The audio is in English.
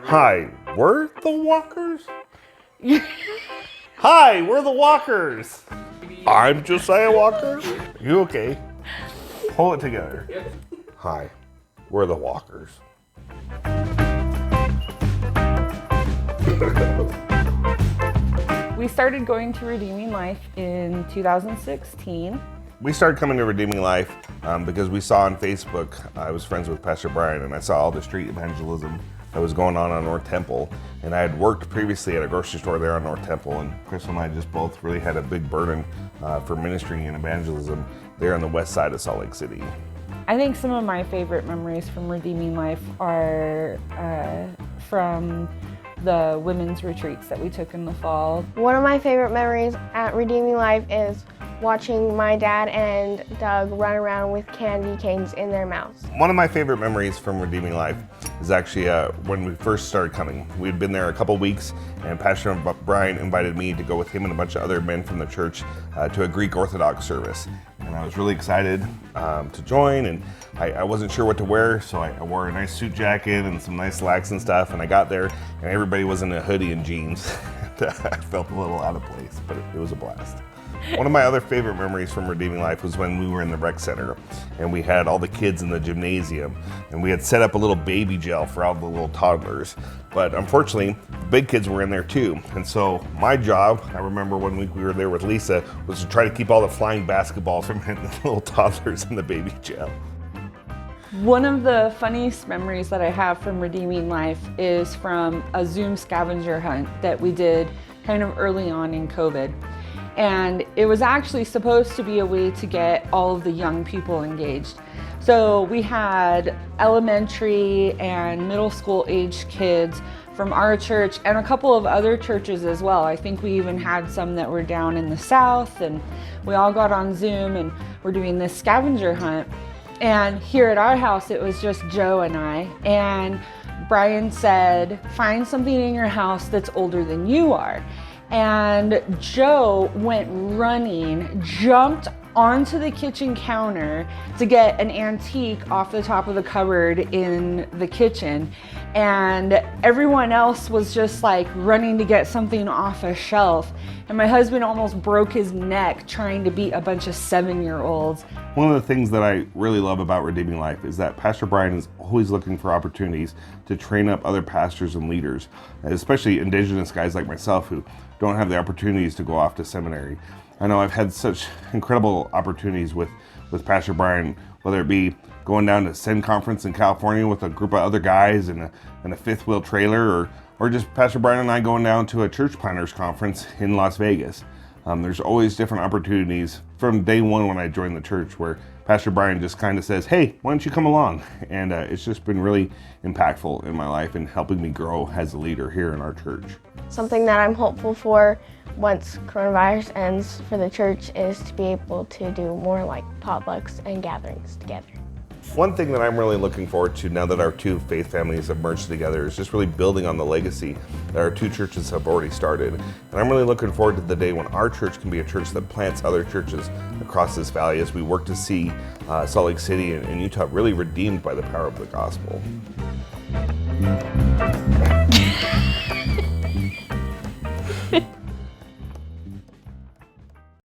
Hi, we're the Walkers? Hi, we're the Walkers. I'm Josiah Walker. You okay? Hold it together. Hi, we're the Walkers. We started going to Redeeming Life in 2016. We started coming to Redeeming Life because we saw on Facebook, I was friends with Pastor Brian, and I saw all the street evangelism that was going on North Temple. And I had worked previously at a grocery store there on North Temple, and Chris and I just both really had a big burden for ministry and evangelism there on the west side of Salt Lake City. I think some of my favorite memories from Redeeming Life are from the women's retreats that we took in the fall. One of my favorite memories at Redeeming Life is watching my dad and Doug run around with candy canes in their mouths. One of my favorite memories from Redeeming Life is actually when we first started coming. We'd been there a couple weeks, and Pastor Brian invited me to go with him and a bunch of other men from the church to a Greek Orthodox service. And I was really excited to join, and I wasn't sure what to wear, so I wore a nice suit jacket and some nice slacks and stuff, and I got there, and everybody was in a hoodie and jeans. I felt a little out of place, but it was a blast. One of my other favorite memories from Redeeming Life was when we were in the rec center and we had all the kids in the gymnasium, and we had set up a little baby jail for all the little toddlers. But unfortunately, the big kids were in there too. And so my job, I remember one week we were there with Lisa, was to try to keep all the flying basketballs from hitting the little toddlers in the baby jail. One of the funniest memories that I have from Redeeming Life is from a Zoom scavenger hunt that we did kind of early on in COVID. And it was actually supposed to be a way to get all of the young people engaged. So we had elementary and middle school age kids from our church and a couple of other churches as well. I think we even had some that were down in the south, and we all got on Zoom and we're doing this scavenger hunt. And here at our house, it was just Joe and I. And Brian said, find something in your house that's older than you are. And Joe went running, jumped onto the kitchen counter to get an antique off the top of the cupboard in the kitchen. And everyone else was just like running to get something off a shelf. And my husband almost broke his neck trying to beat a bunch of 7-year-olds. One of the things that I really love about Redeeming Life is that Pastor Brian is always looking for opportunities to train up other pastors and leaders, especially indigenous guys like myself who don't have the opportunities to go off to seminary. I know I've had such incredible opportunities with Pastor Brian, whether it be going down to Send Conference in California with a group of other guys in a fifth wheel trailer, or just Pastor Brian and I going down to a church planners conference in Las Vegas. There's always different opportunities from day one when I joined the church where Pastor Brian just kind of says, hey, why don't you come along? And it's just been really impactful in my life and helping me grow as a leader here in our church. Something that I'm hopeful for once coronavirus ends for the church is to be able to do more like potlucks and gatherings together. One thing that I'm really looking forward to now that our two faith families have merged together is just really building on the legacy that our two churches have already started. And I'm really looking forward to the day when our church can be a church that plants other churches across this valley as we work to see Salt Lake City and Utah really redeemed by the power of the gospel.